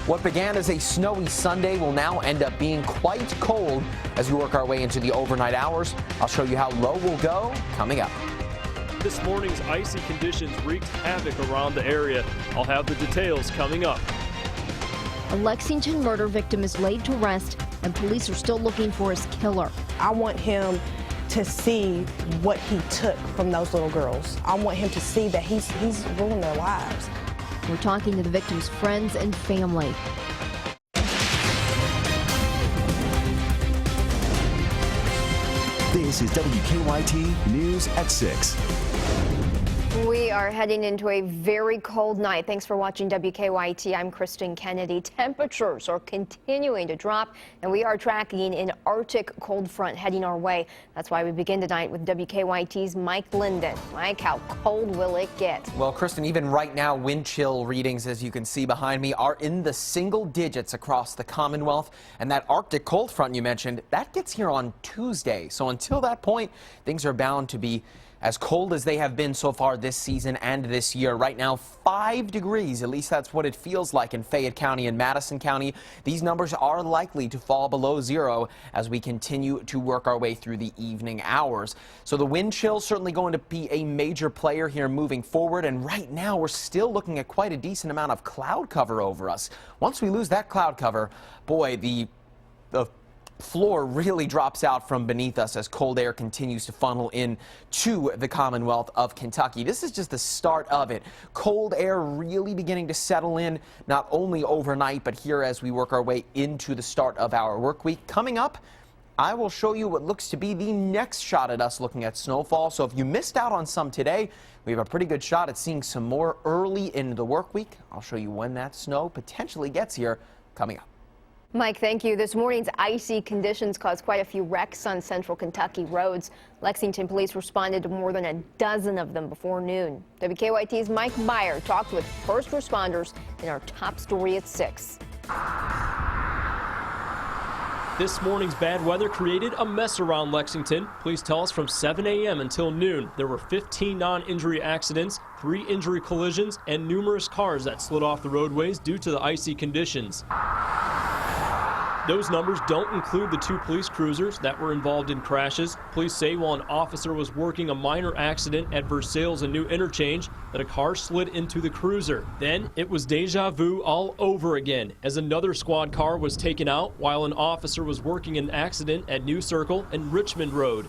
What began as a snowy Sunday will now end up being quite cold as we work our way into the overnight hours. I'll show you how low we'll go coming up. This morning's icy conditions wreaked havoc around the area. I'll have the details coming up. A Lexington murder victim is laid to rest, and police are still looking for his killer. I want him to see what he took from those little girls. I want him to see that he's ruined their lives. We're talking to the victim's friends and family. This is WKYT News at 6. We are heading into a very cold night. Thanks for watching WKYT. I'm Kristen Kennedy. Temperatures are continuing to drop, and we are tracking an Arctic cold front heading our way. That's why we begin tonight with WKYT's Mike Linden. Mike, how cold will it get? Well, Kristen, even right now, wind chill readings, as you can see behind me, are in the single digits across the Commonwealth. And that Arctic cold front you mentioned, that gets here on Tuesday. So until that point, things are bound to be as cold as they have been so far this season and this year. Right now, 5 degrees, at least that's what it feels like in Fayette County and Madison County. These numbers are likely to fall below zero as we continue to work our way through the evening hours. So the wind chill certainly going to be a major player here moving forward. And right now, we're still looking at quite a decent amount of cloud cover over us. Once we lose that cloud cover, boy, the floor really drops out from beneath us as cold air continues to funnel in to the Commonwealth of Kentucky. This is just the start of it. Cold air really beginning to settle in, not only overnight, but here as we work our way into the start of our work week. Coming up, I will show you what looks to be the next shot at us looking at snowfall. So if you missed out on some today, we have a pretty good shot at seeing some more early in the work week. I'll show you when that snow potentially gets here coming up. Mike, thank you. This morning's icy conditions caused quite a few wrecks on central Kentucky roads. Lexington police responded to more than a dozen of them before noon. WKYT's Mike Meyer talked with first responders in our top story at 6. This morning's bad weather created a mess around Lexington. Police tell us from 7 a.m. until noon, there were 15 non-injury accidents, 3 injury collisions, and numerous cars that slid off the roadways due to the icy conditions. Those numbers don't include the 2 police cruisers that were involved in crashes. Police say while an officer was working a minor accident at Versailles and New Interchange, that a car slid into the cruiser. Then it was deja vu all over again as another squad car was taken out while an officer was working an accident at New Circle and Richmond Road.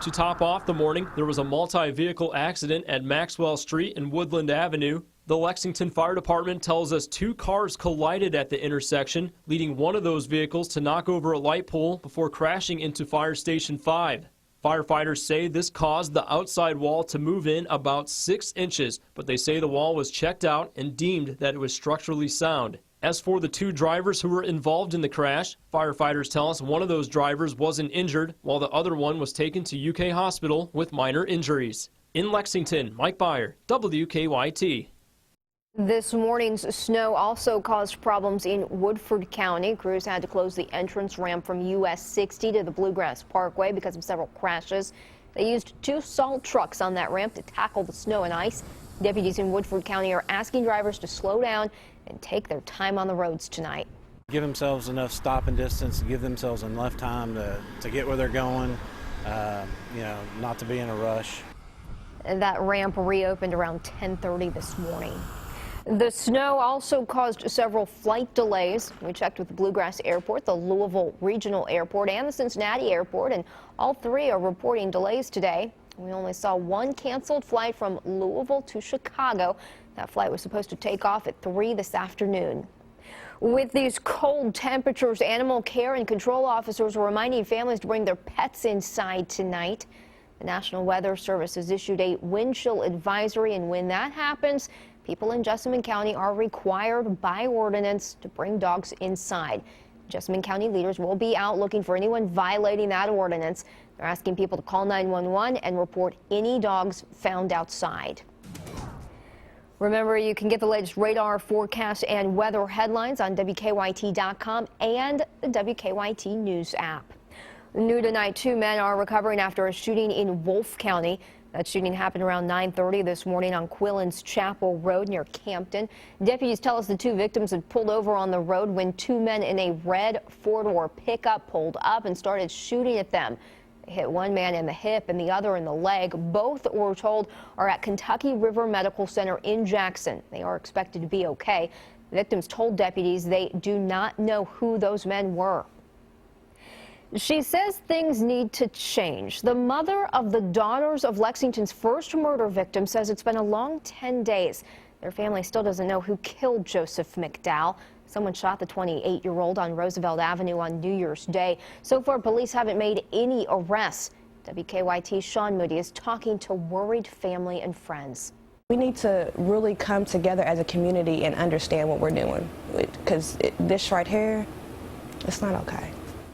To top off the morning, there was a multi-vehicle accident at Maxwell Street and Woodland Avenue. The Lexington Fire Department tells us 2 cars collided at the intersection, leading one of those vehicles to knock over a light pole before crashing into Fire Station 5. Firefighters say this caused the outside wall to move in about 6 inches, but they say the wall was checked out and deemed that it was structurally sound. As for the 2 drivers who were involved in the crash, firefighters tell us one of those drivers wasn't injured, while the other one was taken to UK Hospital with minor injuries. In Lexington, Mike Beyer, WKYT. This morning's snow also caused problems in Woodford County. Crews had to close the entrance ramp from US 60 to the Bluegrass Parkway because of several crashes. They used 2 salt trucks on that ramp to tackle the snow and ice. Deputies in Woodford County are asking drivers to slow down and take their time on the roads tonight. Give themselves enough stopping distance, give themselves enough time to get where they're going, not to be in a rush. And that ramp reopened around 10:30 this morning. The snow also caused several flight delays. We checked with the Bluegrass Airport, the Louisville Regional Airport, and the Cincinnati Airport, and all 3 are reporting delays today. We only saw 1 canceled flight from Louisville to Chicago. That flight was supposed to take off at 3 this afternoon. With these cold temperatures, animal care and control officers are reminding families to bring their pets inside tonight. The National Weather Service has issued a wind chill advisory, and when that happens, people in Jessamine County are required by ordinance to bring dogs inside. Jessamine County leaders will be out looking for anyone violating that ordinance. They're asking people to call 911 and report any dogs found outside. Remember, you can get the latest radar forecast and weather headlines on WKYT.com and the WKYT News app. New tonight, 2 men are recovering after a shooting in Wolfe County. That shooting happened around 9:30 this morning on Quillen's Chapel Road near Campton. Deputies tell us the two victims had pulled over on the road when two men in a red four-door pickup pulled up and started shooting at them. They hit one man in the hip and the other in the leg. Both, we're told, are at Kentucky River Medical Center in Jackson. They are expected to be okay. The victims told deputies they do not know who those men were. She says things need to change. The mother of the daughters of Lexington's first murder victim says it's been a long 10 days. Their family still doesn't know who killed Joseph McDowell. Someone shot the 28-year-old on Roosevelt Avenue on New Year's Day. So far, police haven't made any arrests. WKYT's Sean Moody is talking to worried family and friends. We need to really come together as a community and understand what we're doing, because this right here, it's not okay.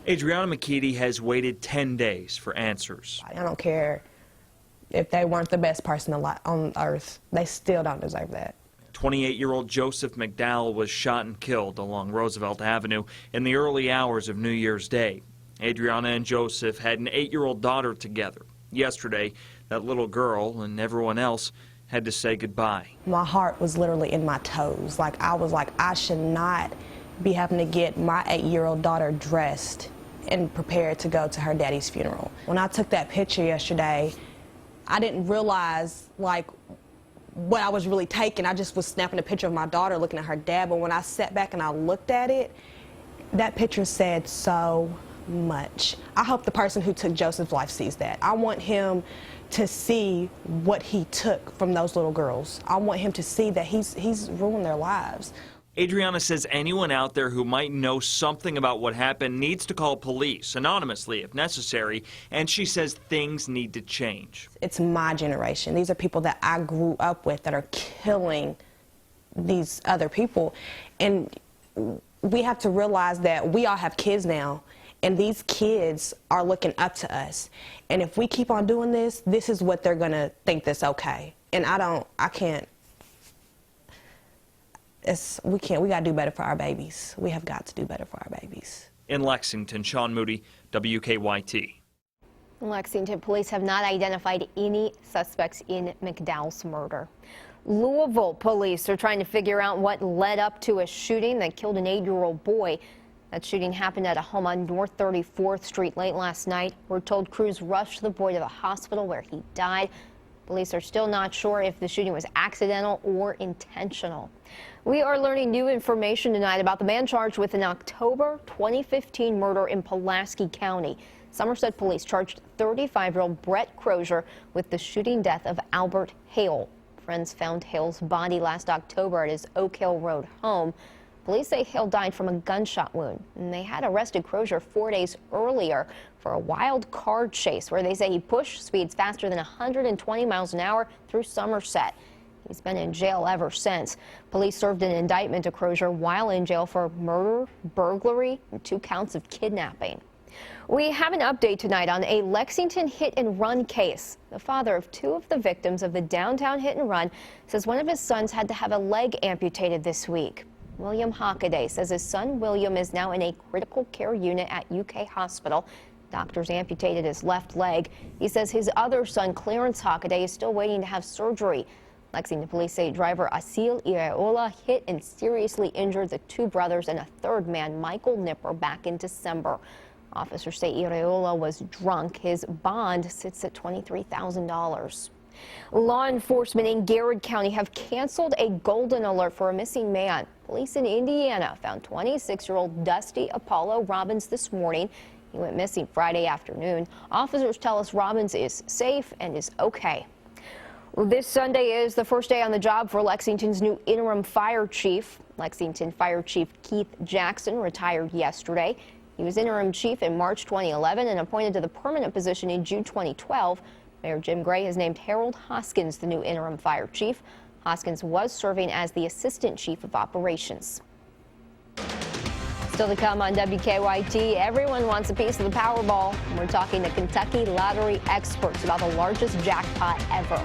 Adriana McKeedy has waited 10 days for answers. I don't care if they weren't the best person on earth. They still don't deserve that. 28-year-old Joseph McDowell was shot and killed along Roosevelt Avenue in the early hours of New Year's Day. Adriana and Joseph had an 8-year-old daughter together. Yesterday, that little girl and everyone else had to say goodbye. My heart was literally in my toes. I should not be having to get my 8-year-old daughter dressed and prepared to go to her daddy's funeral. When I took that picture yesterday, I didn't realize what I was really taking. I just was snapping a picture of my daughter looking at her dad, but when I sat back and I looked at it, that picture said so much. I hope the person who took Joseph's life sees that. I want him to see what he took from those little girls. I want him to see that he's ruined their lives. Adriana says anyone out there who might know something about what happened needs to call police, anonymously if necessary, and she says things need to change. It's my generation. These are people that I grew up with that are killing these other people. And we have to realize that we all have kids now, and these kids are looking up to us. And if we keep on doing this, this is what they're gonna think that's okay. And I can't. We gotta do better for our babies. We have got to do better for our babies. In Lexington, Sean Moody, WKYT. Lexington police have not identified any suspects in McDowell's murder. Louisville police are trying to figure out what led up to a shooting that killed an 8-year-old boy. That shooting happened at a home on North 34th Street late last night. We're told crews rushed the boy to the hospital where he died. Police are still not sure if the shooting was accidental or intentional. We are learning new information tonight about the man charged with an October 2015 murder in Pulaski County. Somerset police charged 35-year-old Brett Crozier with the shooting death of Albert Hale. Friends found Hale's body last October at his Oak Hill Road home. Police say Hale died from a gunshot wound, and they had arrested Crozier 4 days earlier for a wild car chase where they say he pushed speeds faster than 120 miles an hour through Somerset. He's been in jail ever since. Police served an indictment to Crozier while in jail for murder, burglary, and 2 counts of kidnapping. We have an update tonight on a Lexington hit-and-run case. The father of 2 of the victims of the downtown hit-and-run says one of his sons had to have a leg amputated this week. William Hockaday says his son William is now in a critical care unit at UK Hospital. Doctors amputated his left leg. He says his other son, Clarence Hockaday, is still waiting to have surgery. Lexington police say driver Asil Ireola hit and seriously injured the 2 brothers and a 3rd man, Michael Nipper, back in December. Officers say Ireola was drunk. His bond sits at $23,000. Law enforcement in Garrett County have canceled a golden alert for a missing man. Police in Indiana found 26-year-old Dusty Apollo Robbins this morning. He went missing Friday afternoon. Officers tell us Robbins is safe and is okay. Well, this Sunday is the first day on the job for Lexington's new interim fire chief. Lexington Fire Chief Keith Jackson retired yesterday. He was interim chief in March 2011 and appointed to the permanent position in June 2012. Mayor Jim Gray has named Harold Hoskins the new interim fire chief. Hoskins was serving as the assistant chief of operations. Still to come on WKYT, everyone wants a piece of the Powerball. We're talking to Kentucky lottery experts about the largest jackpot ever.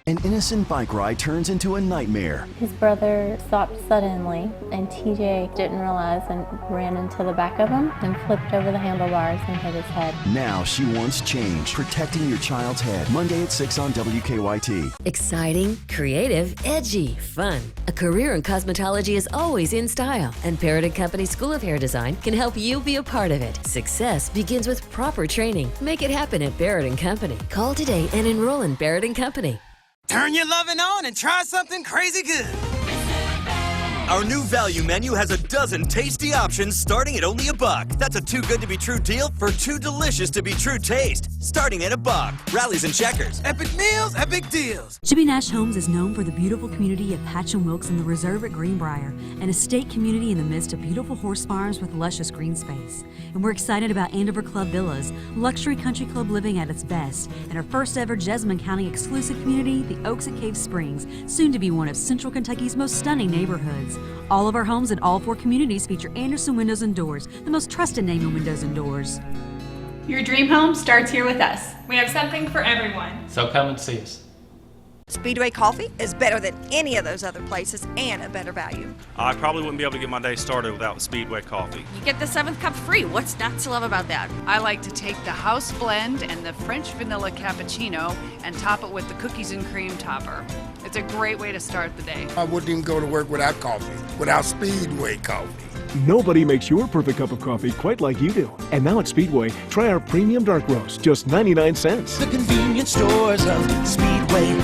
An innocent bike ride turns into a nightmare. His brother stopped suddenly, and TJ didn't realize and ran into the back of him and flipped over the handlebars and hit his head. Now she wants change. Protecting your child's head. Monday at 6 on WKYT. Exciting, creative, edgy, fun. A career in cosmetology is always in style, and Barrett & Company School of Hair Design can help you be a part of it. Success begins with proper training. Make it happen at Barrett & Company. Call today and enroll in Barrett & Company. Turn your loving on and try something crazy good. Our new value menu has a dozen tasty options starting at only $1. That's a too good to be true deal for too delicious to be true taste. Starting at $1. Rallies and Checkers. Epic meals, epic deals. Jimmy Nash Homes is known for the beautiful community of Patcham Wilkes in the Reserve at Greenbrier, an estate community in the midst of beautiful horse farms with luscious green space. And we're excited about Andover Club Villas, luxury country club living at its best, and our first ever Jessamine County exclusive community, the Oaks at Cave Springs, soon to be one of Central Kentucky's most stunning neighborhoods. All of our homes in all 4 communities feature Anderson Windows and Doors, the most trusted name in windows and doors. Your dream home starts here with us. We have something for everyone. So come and see us. Speedway Coffee is better than any of those other places and a better value. I probably wouldn't be able to get my day started without Speedway Coffee. You get the 7th cup free. What's not to love about that? I like to take the house blend and the French vanilla cappuccino and top it with the cookies and cream topper. It's a great way to start the day. I wouldn't even go to work without coffee, without Speedway Coffee. Nobody makes your perfect cup of coffee quite like you do. And now at Speedway, try our premium dark roast, just 99 cents. The convenience stores of Speedway.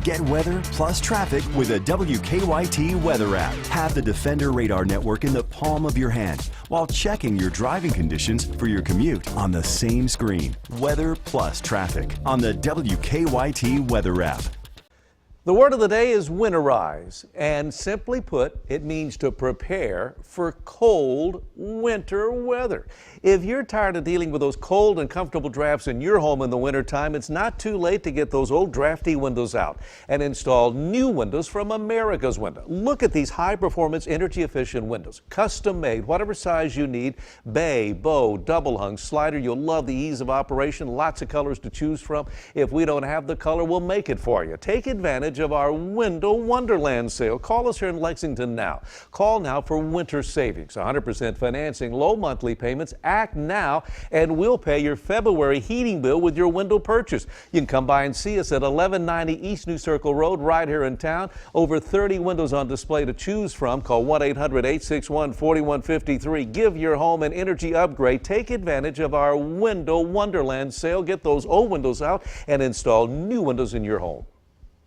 Get weather plus traffic with a WKYT weather app. Have the Defender radar network in the palm of your hand while checking your driving conditions for your commute on the same screen. Weather plus traffic on the WKYT weather app. The word of the day is winterize, and simply put, it means to prepare for cold winter weather. If you're tired of dealing with those cold and comfortable drafts in your home in the wintertime, it's not too late to get those old drafty windows out and install new windows from America's Window. Look at these high-performance, energy-efficient windows, custom-made, whatever size you need, bay, bow, double-hung, slider. You'll love the ease of operation, lots of colors to choose from. If we don't have the color, we'll make it for you. Take advantage of our Window Wonderland sale. Call us here in Lexington now. Call now for winter savings, 100% financing, low monthly payments. Act now, and we'll pay your February heating bill with your window purchase. You can come by and see us at 1190 East New Circle Road right here in town. Over 30 windows on display to choose from. Call 1-800-861-4153. Give your home an energy upgrade. Take advantage of our Window Wonderland sale. Get those old windows out and install new windows in your home.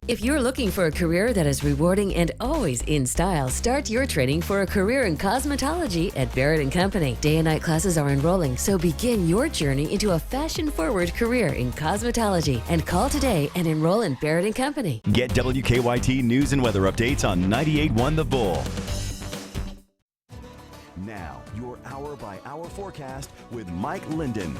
If you're looking for a career that is rewarding and always in style, start your training for a career in cosmetology at Barrett & Company. Day and night classes are enrolling, so begin your journey into a fashion-forward career in cosmetology and call today and enroll in Barrett & Company. Get WKYT news and weather updates on 98.1 The Bull. Now, your hour-by-hour forecast with Mike Linden.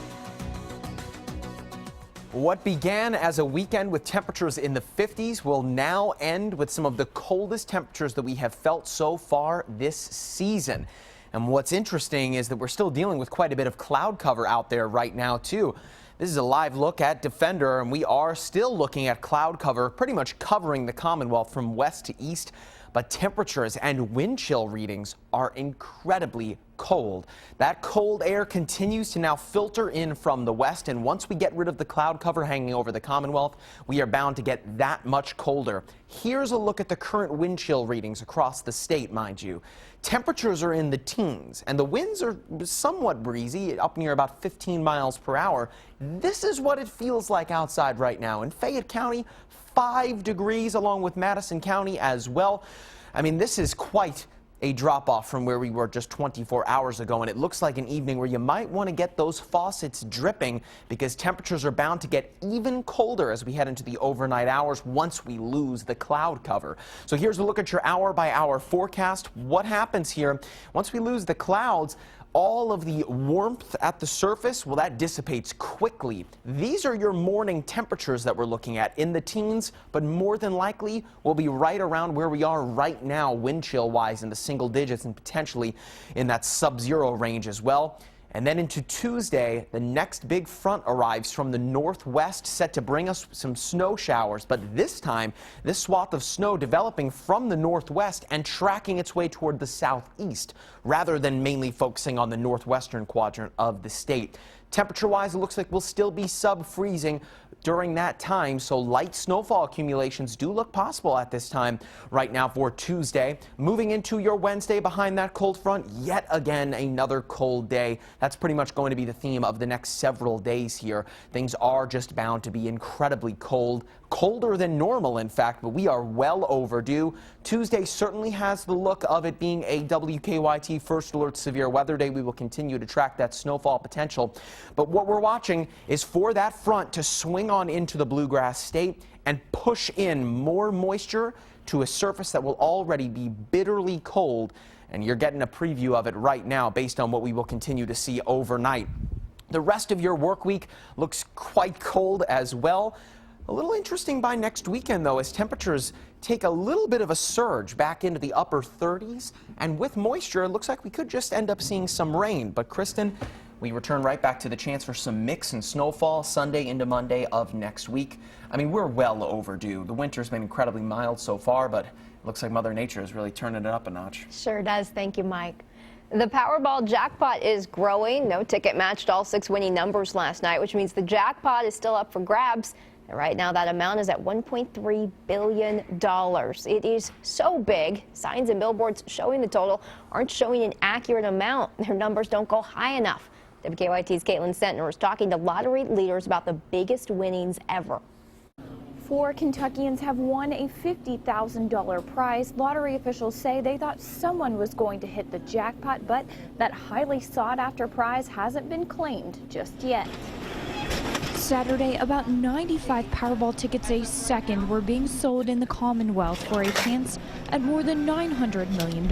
What began as a weekend with temperatures in the 50s will now end with some of the coldest temperatures that we have felt so far this season. And what's interesting is that we're still dealing with quite a bit of cloud cover out there right now, too. This is a live look at Defender, and we are still looking at cloud cover pretty much covering the Commonwealth from west to east. But temperatures and wind chill readings are incredibly cold. That cold air continues to now filter in from the west, and once we get rid of the cloud cover hanging over the Commonwealth, we are bound to get that much colder. Here's a look at the current wind chill readings across the state, mind you. Temperatures are in the teens, and the winds are somewhat breezy, up near about 15 miles per hour. This is what it feels like outside right now. In Fayette County, 5 degrees, along with Madison County as well. I mean, this is quite a drop-off from where we were just 24 hours ago, and it looks like an evening where you might want to get those faucets dripping because temperatures are bound to get even colder as we head into the overnight hours once we lose the cloud cover. So here's a look at your hour-by-hour forecast. What happens here once we lose the clouds? All of the warmth at the surface, well, that dissipates quickly. These are your morning temperatures that we're looking at in the teens, but more than likely we'll be right around where we are right now, wind chill wise, in the single digits and potentially in that sub-zero range as well. And then into Tuesday, the next big front arrives from the northwest, set to bring us some snow showers. But this time, this swath of snow developing from the northwest and tracking its way toward the southeast, rather than mainly focusing on the northwestern quadrant of the state. Temperature-wise, it looks like we'll still be sub-freezing during that time, so light snowfall accumulations do look possible at this time right now for Tuesday. Moving into your Wednesday behind that cold front, yet again another cold day. That's pretty much going to be the theme of the next several days here. Things are just bound to be incredibly cold. Colder than normal, in fact, but we are well overdue. Tuesday certainly has the look of it being a WKYT First Alert Severe Weather Day. We will continue to track that snowfall potential. But what we're watching is for that front to swing on into the bluegrass state and push in more moisture to a surface that will already be bitterly cold. And you're getting a preview of it right now based on what we will continue to see overnight. The rest of your work week looks quite cold as well. A little interesting by next weekend, though, as temperatures take a little bit of a surge back into the upper 30s. And with moisture, it looks like we could just end up seeing some rain. But, Kristen, we return right back to the chance for some mix and snowfall Sunday into Monday of next week. I mean, we're well overdue. The winter's been incredibly mild so far, but it looks like Mother Nature is really turning it up a notch. Sure does. Thank you, Mike. The Powerball jackpot is growing. No ticket matched all 6 winning numbers last night, which means the jackpot is still up for grabs. And right now, that amount is at $1.3 billion. It is so big, signs and billboards showing the total aren't showing an accurate amount. Their numbers don't go high enough. WKYT's Caitlin Sentner is talking to lottery leaders about the biggest winnings ever. 4 Kentuckians have won a $50,000 prize. Lottery officials say they thought someone was going to hit the jackpot, but that highly sought-after prize hasn't been claimed just yet. Saturday, about 95 Powerball tickets a second were being sold in the Commonwealth for a chance at more than $900 million.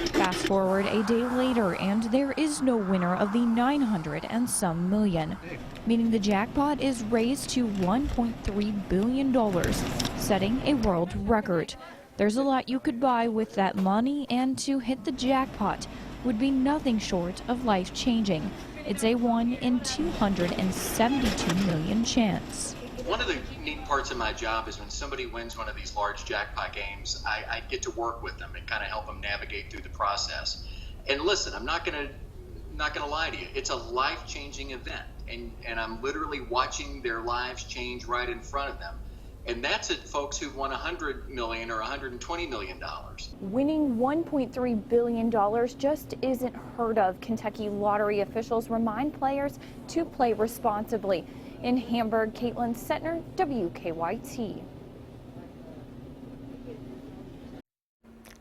Fast forward a day later, and there is no winner of the 900 and some million, meaning the jackpot is raised to $1.3 billion, setting a world record. There's a lot you could buy with that money, and to hit the jackpot would be nothing short of life-changing. It's a 1 in 272 million chance. One of the neat parts of my job is when somebody wins one of these large jackpot games, I get to work with them and kind of help them navigate through the process. And listen, I'm not gonna lie to you, it's a life-changing event, and I'm literally watching their lives change right in front of them. And that's at folks who've won $100 million or $120 million. Winning $1.3 billion just isn't heard of. Kentucky lottery officials remind players to play responsibly. In Hamburg, Caitlin Sentner, WKYT.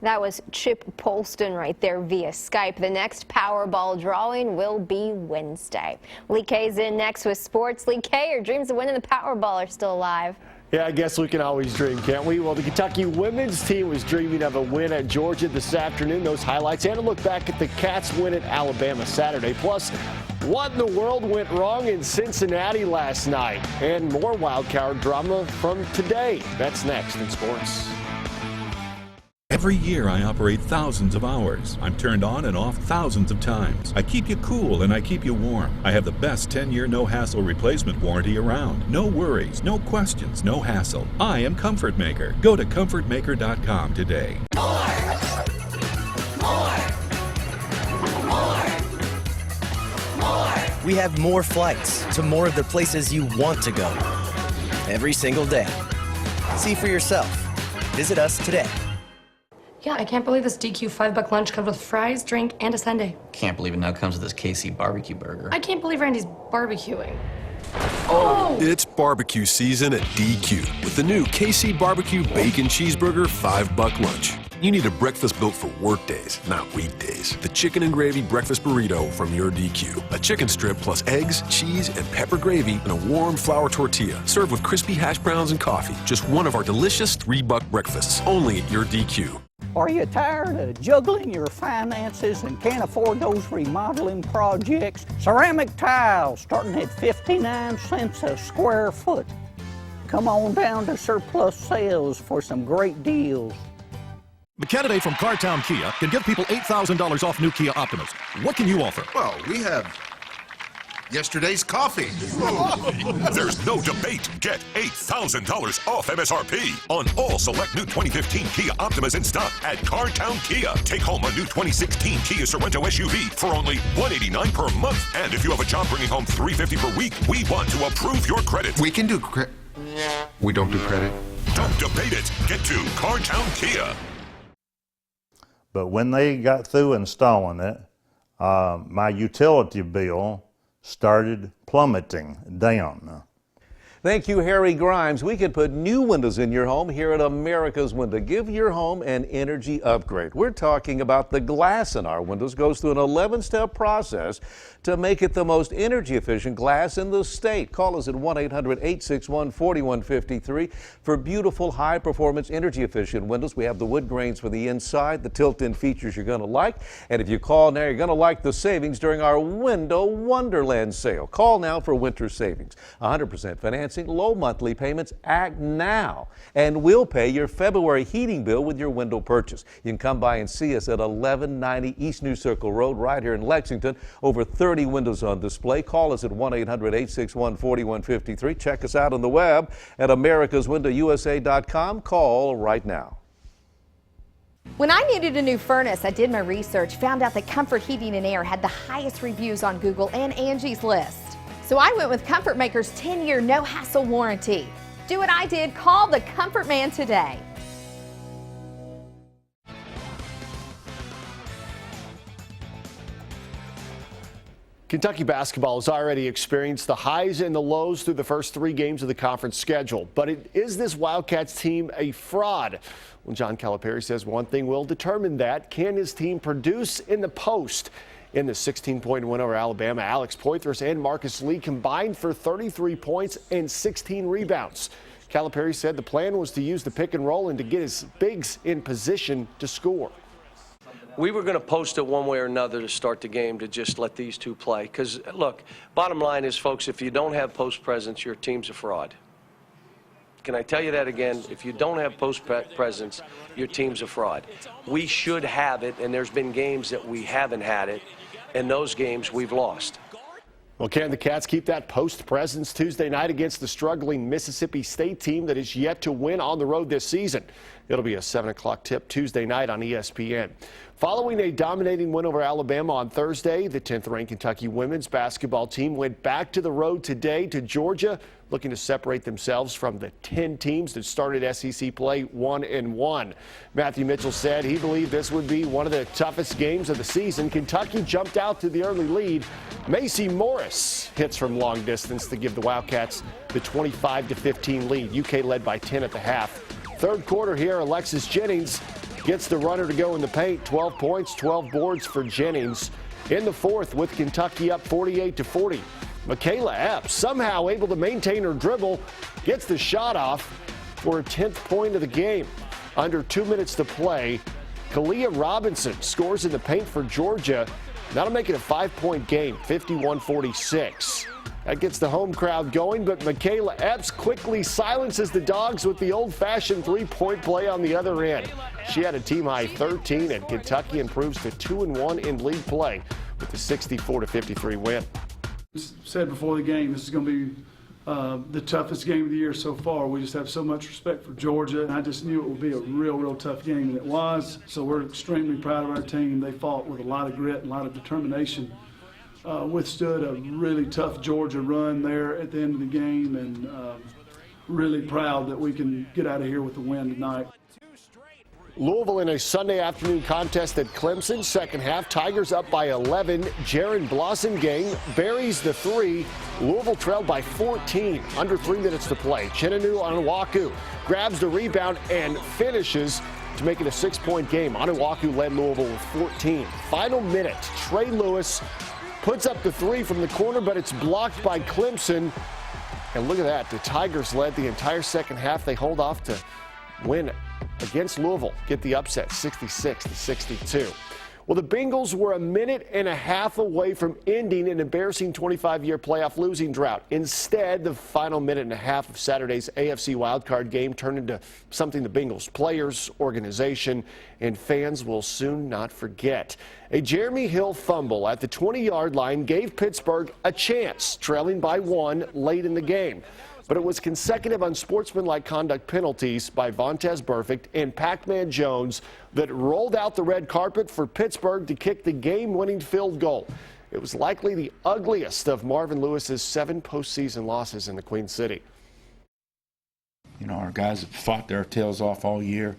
That was Chip Polston right there via Skype. The next Powerball drawing will be Wednesday. Lee K's in next with sports. Lee K, your dreams of winning the Powerball are still alive. Yeah, I guess we can always dream, can't we? Well, the Kentucky women's team was dreaming of a win at Georgia this afternoon. Those highlights and a look back at the Cats' win at Alabama Saturday. Plus, what in the world went wrong in Cincinnati last night? And more wildcard drama from today. That's next in sports. Every year I operate thousands of hours. I'm turned on and off thousands of times. I keep you cool and I keep you warm. I have the best 10-year no-hassle replacement warranty around. No worries, no questions, no hassle. I am Comfort Maker. Go to comfortmaker.com today. We have more flights to more of the places you want to go every single day. See for yourself. Visit us today. Yeah, I can't believe this DQ $5 lunch comes with fries, drink, and a sundae. Can't believe it now comes with this KC barbecue burger. I can't believe Randy's barbecuing. Oh! It's barbecue season at DQ with the new KC Barbecue Bacon Cheeseburger $5 lunch. You need a breakfast built for work days, not weekdays. The chicken and gravy breakfast burrito from your DQ. A chicken strip plus eggs, cheese, and pepper gravy in a warm flour tortilla. Served with crispy hash browns and coffee. Just one of our delicious $3 breakfasts. Only at your DQ. Are you tired of juggling your finances and can't afford those remodeling projects? Ceramic tiles starting at 59 cents a square foot. Come on down to Surplus Sales for some great deals. The candidate from Cartown Kia can give people $8,000 off new Kia Optimas. What can you offer? Well, we have yesterday's coffee. There's no debate. Get $8,000 off MSRP on all select new 2015 Kia Optimas in stock at Cartown Kia. Take home a new 2016 Kia Sorento SUV for only $189 per month. And if you have a job bringing home $350 per week, we want to approve your credit. We can do We don't do credit. Don't debate it. Get to Cartown Kia. But when they got through installing it, my utility bill started plummeting down. Thank you, Harry Grimes. We can put new windows in your home here at America's Window. Give your home an energy upgrade. We're talking about the glass in our windows goes through an 11-step process to make it the most energy efficient glass in the state. Call us at 1-800-861-4153 for beautiful, high-performance, energy-efficient windows. We have the wood grains for the inside, the tilt-in features you're going to like. And if you call now, you're going to like the savings during our Window Wonderland sale. Call now for winter savings. 100% financing, low monthly payments. Act now, and we'll pay your February heating bill with your window purchase. You can come by and see us at 1190 East New Circle Road right here in Lexington. Over 30 windows on display. Call us at 1-800-861-4153. Check us out on the web at americaswindowusa.com. Call right now. When I needed a new furnace, I did my research, found out that Comfort Heating and Air had the highest reviews on Google and Angie's List. So I went with Comfort Maker's 10-year no-hassle warranty. Do what I did, call the Comfort Man today. Kentucky basketball has already experienced the highs and the lows through the first 3 games of the conference schedule. But is this Wildcats team a fraud? Well, John Calipari says one thing will determine that. Can his team produce in the post? In the 16-point win over Alabama, Alex Poitras and Marcus Lee combined for 33 points and 16 rebounds. Calipari said the plan was to use the pick and roll and to get his bigs in position to score. We were going to post it one way or another to start the game to just let these two play. Because, look, bottom line is, folks, if you don't have post presence, your team's a fraud. Can I tell you that again? If you don't have post presence, your team's a fraud. We should have it, and there's been games that we haven't had it. In those games, we've lost. Well, can the Cats keep that post presence Tuesday night against the struggling Mississippi State team that is yet to win on the road this season? It'll be a 7 o'clock tip Tuesday night on ESPN. Following a dominating win over Alabama on Thursday, the 10th-ranked Kentucky women's basketball team went back to the road today to Georgia, looking to separate themselves from the 10 teams that started SEC play 1-1. Matthew Mitchell said he believed this would be one of the toughest games of the season. Kentucky jumped out to the early lead. Macy Morris hits from long distance to give the Wildcats the 25-15 lead. UK led by 10 at the half. Third quarter here, Alexis Jennings gets the runner to go in the paint. 12 points, 12 boards for Jennings. In the fourth, with Kentucky up 48-40. Michaela Epps, somehow able to maintain her dribble, gets the shot off for her 10th point of the game. Under 2 minutes to play, Kalia Robinson scores in the paint for Georgia. That'll make it a 5-point game, 51-46. That gets the home crowd going, but Michaela Epps quickly silences the Dogs with the old-fashioned three-point play on the other end. She had a team-high 13, and Kentucky improves to 2-1 in league play with the 64-53 win. Said before the game, this is going to be the toughest game of the year so far. We just have so much respect for Georgia, and I just knew it would be a real tough game, and it was. So we're extremely proud of our team. They fought with a lot of grit and a lot of determination. Withstood a really tough Georgia run there at the end of the game, and really proud that we can get out of here with the win tonight. Louisville in a Sunday afternoon contest at Clemson. Second half, Tigers up by 11. Jaron Blossomgang buries the three. Louisville trailed by 14. Under 3 minutes to play. Chinanu Onuaku grabs the rebound and finishes to make it a 6-point game. Onuaku led Louisville with 14. Final minute, Trey Lewis puts up the 3 from the corner, but it's blocked by Clemson. And look at that. The Tigers led the entire second half. They hold off to win against Louisville, get the upset 66-62. Well, the Bengals were a minute and a half away from ending an embarrassing 25-year playoff losing drought. Instead, the final minute and a half of Saturday's AFC wildcard game turned into something the Bengals players, organization, and fans will soon not forget. A Jeremy Hill fumble at the 20-yard line gave Pittsburgh a chance, trailing by 1 late in the game. But it was consecutive unsportsmanlike conduct penalties by Vontaze Burfict and Pac-Man Jones that rolled out the red carpet for Pittsburgh to kick the game-winning field goal. It was likely the ugliest of Marvin Lewis's 7 postseason losses in the Queen City. You know, our guys have fought their tails off all year,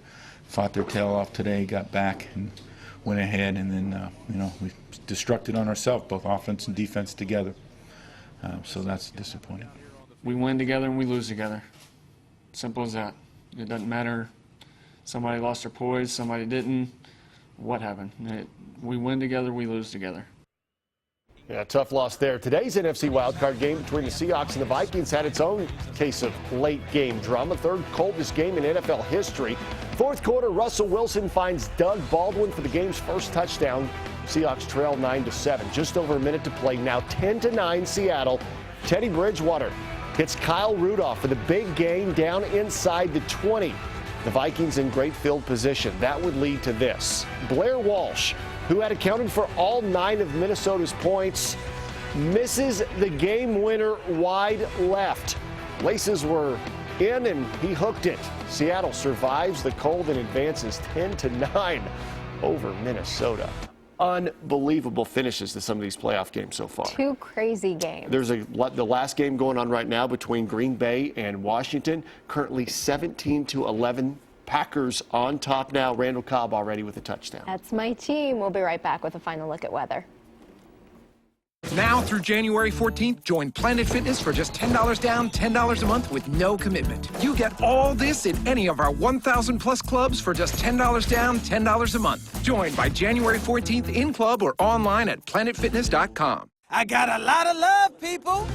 fought their tail off today, got back and went ahead, and then, you know, we destructed on ourselves, both offense and defense together. So that's disappointing. We win together and we lose together. Simple as that. It doesn't matter. Somebody lost their poise, somebody didn't. What happened? We win together, we lose together. Yeah, tough loss there. Today's NFC wildcard game between the Seahawks and the Vikings had its own case of late game drama. Third coldest game in NFL history. Fourth quarter, Russell Wilson finds Doug Baldwin for the game's first touchdown. Seahawks trail 9-7. Just over a minute to play. Now 10-9 Seattle. Teddy Bridgewater hits Kyle Rudolph for the big gain down inside the 20. The Vikings in great field position. That would lead to this. Blair Walsh, who had accounted for all 9 of Minnesota's points, misses the game winner wide left. Laces were in and he hooked it. Seattle survives the cold and advances 10-9 over Minnesota. Unbelievable finishes to some of these playoff games so far. 2 crazy games. There's the last game going on right now between Green Bay and Washington. Currently 17-11. Packers on top now. Randall Cobb already with a touchdown. That's my team. We'll be right back with a final look at weather. Now through January 14th, join Planet Fitness for just $10 down, $10 a month with no commitment. You get all this in any of our 1,000 plus clubs for just $10 down, $10 a month. Join by January 14th in club or online at planetfitness.com. I got a lot of love, people.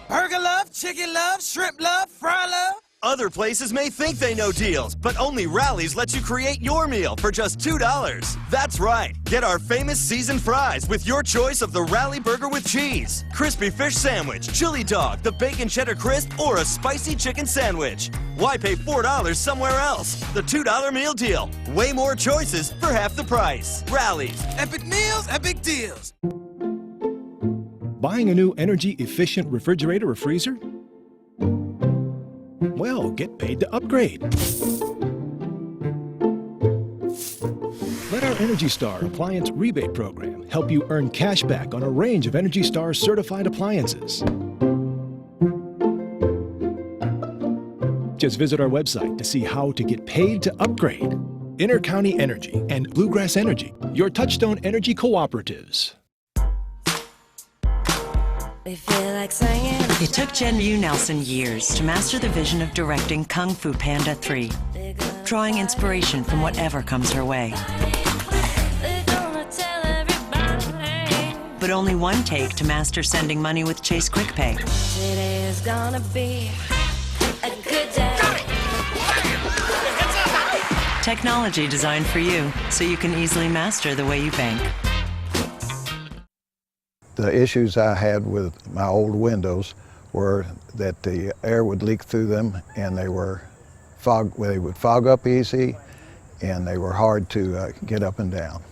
Burger love, chicken love, shrimp love, fry love. Other places may think they know deals, but only Rally's lets you create your meal for just $2. That's right. Get our famous seasoned fries with your choice of the Rally Burger with cheese, crispy fish sandwich, chili dog, the bacon cheddar crisp, or a spicy chicken sandwich. Why pay $4 somewhere else? The $2 meal deal. Way more choices for half the price. Rally's. Epic meals, epic deals. Buying a new energy-efficient refrigerator or freezer? Well, get paid to upgrade. Let our Energy Star Appliance Rebate Program help you earn cash back on a range of Energy Star certified appliances. Just visit our website to see how to get paid to upgrade. Intercounty Energy and Bluegrass Energy, your Touchstone Energy cooperatives. It took Jen Yu Nelson years to master the vision of directing Kung Fu Panda 3, drawing inspiration from whatever comes her way. But only one take to master sending money with Chase QuickPay. Today is gonna be a good day. Technology designed for you, so you can easily master the way you bank. The issues I had with my old windows were that the air would leak through them, and they would fog up easy, and they were hard to get up and down.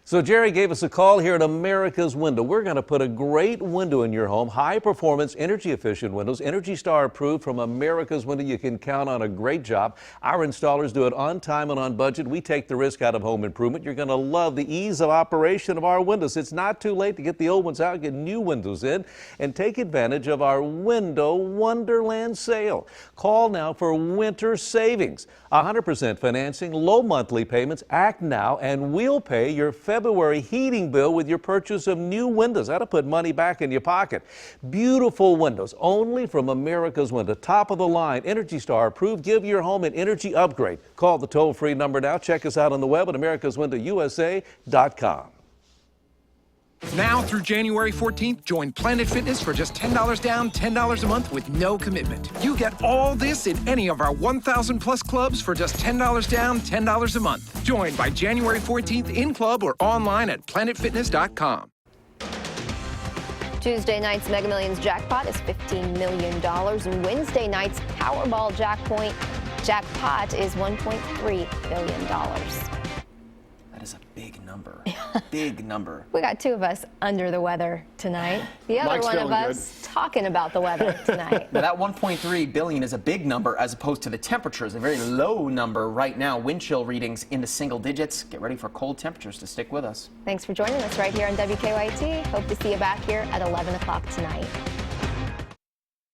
So Jerry gave us a call here at America's Window. We're going to put a great window in your home, high performance, energy efficient windows, Energy Star approved from America's Window. You can count on a great job. Our installers do it on time and on budget. We take the risk out of home improvement. You're going to love the ease of operation of our windows. It's not too late to get the old ones out, get new windows in, and take advantage of our Window Wonderland sale. Call now for winter savings. 100% financing, low monthly payments. Act now and we'll pay your February heating bill with your purchase of new windows. That'll put money back in your pocket. Beautiful windows, only from America's Window. Top of the line, Energy Star approved. Give your home an energy upgrade. Call the toll-free number now. Check us out on the web at americaswindowusa.com. Now through January 14th, join Planet Fitness for just $10 down, $10 a month with no commitment. You get all this in any of our 1,000 plus clubs for just $10 down, $10 a month. Join by January 14th in club or online at planetfitness.com. Tuesday night's Mega Millions jackpot is $15 million, and Wednesday night's Powerball jackpot is $1.3 billion. That is a big number. Big number. We got two of us under the weather tonight. The other Mike's one of feeling us talking about the weather tonight. Now that 1.3 billion is a big number as opposed to the temperatures, a very low number right now. Wind chill readings into single digits. Get ready for cold temperatures to stick with us. Thanks for joining us right here on WKYT. Hope to see you back here at 11 o'clock tonight.